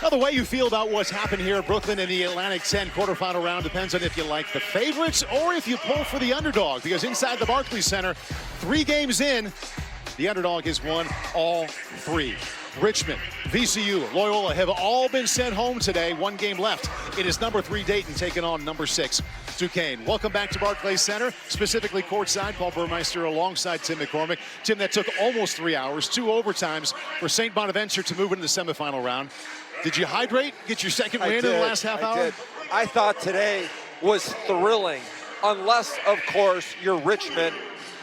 Now, the way you feel about what's happened here in Brooklyn in the Atlantic 10 quarterfinal round depends on if you like the favorites or if you pull for the underdog, because inside the Barclays Center, 3 games in, the underdog has won all 3. Richmond, VCU, Loyola have all been sent home today. 1 game left. It is number 3 Dayton taking on number 6 Duquesne. Welcome back to Barclays Center, specifically courtside. Paul Burmeister alongside Tim McCormick. Tim, that took almost 3 hours, 2 overtimes for St. Bonaventure to move into the semifinal round. Did you hydrate, get your second win in the last half hour? I thought today was thrilling, unless, of course, you're Richmond,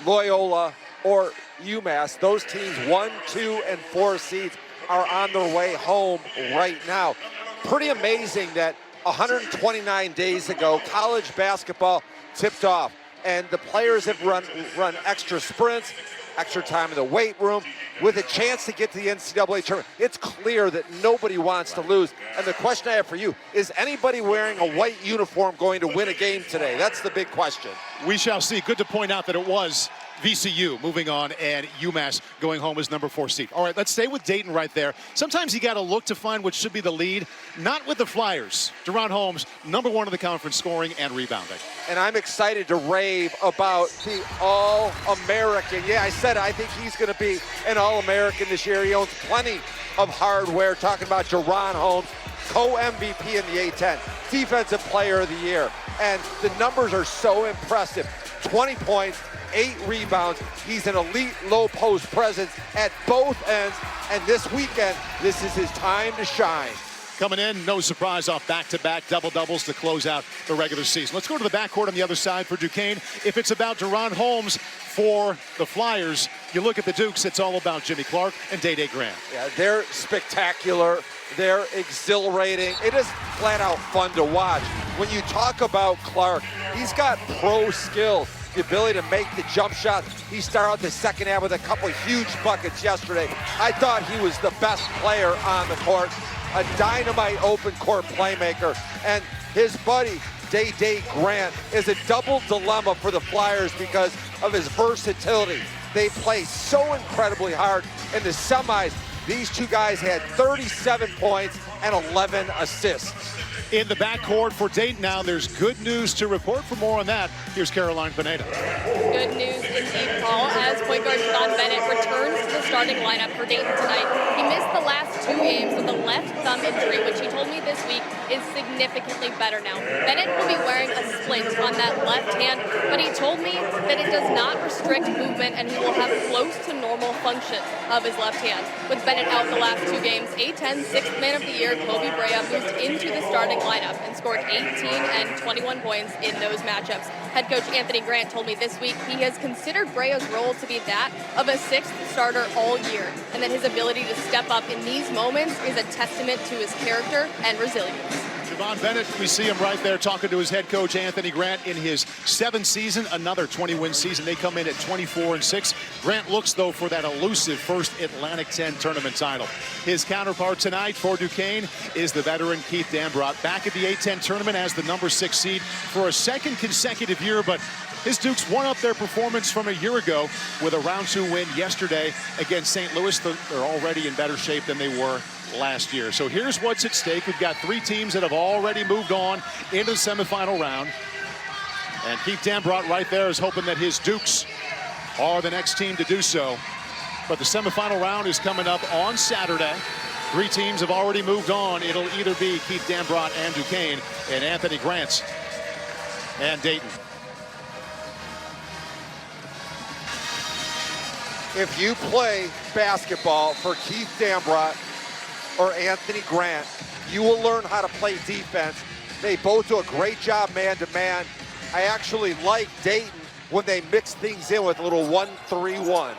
Loyola, or UMass. Those teams 1, 2, and 4 seeds are on their way home right now. Pretty amazing that 129 days ago, college basketball tipped off, and the players have run extra sprints, extra time in the weight room, with a chance to get to the NCAA tournament. It's clear that nobody wants to lose. And the question I have for you, is anybody wearing a white uniform going to win a game today? That's the big question. We shall see. Good to point out that it was VCU moving on and UMass going home as number 4 seed. All right, let's stay with Dayton right there. Sometimes you got to look to find what should be the lead, not with the Flyers. Deron Holmes, number 1 in the conference scoring and rebounding. And I'm excited to rave about the All-American. Yeah, I said I think he's going to be an All-American this year. He owns plenty of hardware. Talking about Deron Holmes, co-MVP in the A-10, Defensive Player of the Year. And the numbers are so impressive. 20 points, 8 rebounds. He's an elite low post presence at both ends. And this weekend, this is his time to shine. Coming in, no surprise, off back-to-back double-doubles to close out the regular season. Let's go to the backcourt on the other side for Duquesne. If it's about Deron Holmes for the Flyers, you look at the Dukes, it's all about Jimmy Clark and Day-Day Grant. Yeah, they're spectacular. They're exhilarating. It is flat-out fun to watch. When you talk about Clark, he's got pro skills. The ability to make the jump shot. He started out the second half with a couple of huge buckets yesterday. I thought he was the best player on the court. A dynamite open court playmaker. And his buddy, Day-Day Grant, is a double dilemma for the Flyers because of his versatility. They play so incredibly hard. In the semis, these 2 guys had 37 points and 11 assists. In the backcourt for Dayton now, there's good news to report. For more on that, here's Caroline Pineda. Good news indeed, Paul, as point guard John Bennett returns to the starting lineup for Dayton tonight. He missed the last 2 games with a left thumb injury, which he told me this week is significantly better now. Bennett will be wearing a splint on that left hand, but he told me that it does not restrict movement and he will have close to normal function of his left hand. With Bennett out the last 2 games, A-10 6th man of the year, Kobe Brea, moved into the starting lineup and scored 18 and 21 points in those matchups. Head coach Anthony Grant told me this week he has considered Brea's role to be that of a 6th starter all year, and that his ability to step up in these moments is a testament to his character and resilience. Javon Bennett, we see him right there talking to his head coach Anthony Grant in his 7th season, another 20-win season. They come in at 24-6. Grant looks, though, for that elusive first Atlantic 10 tournament title. His counterpart tonight for Duquesne is the veteran Keith Dambrot, back at the A-10 tournament as the number 6 seed for a 2nd consecutive year, but his Dukes won up their performance from a year ago with a round 2 win yesterday against St. Louis. They're already in better shape than they were last year. So here's what's at stake. We've got 3 teams that have already moved on into the semifinal round. And Keith Dambrot right there is hoping that his Dukes are the next team to do so. But the semifinal round is coming up on Saturday. 3 teams have already moved on. It'll either be Keith Dambrot and Duquesne and Anthony Grant and Dayton. If you play basketball for Keith Dambrot or Anthony Grant, you will learn how to play defense. They both do a great job man-to-man. I actually like Dayton when they mix things in with a little 1-3-1.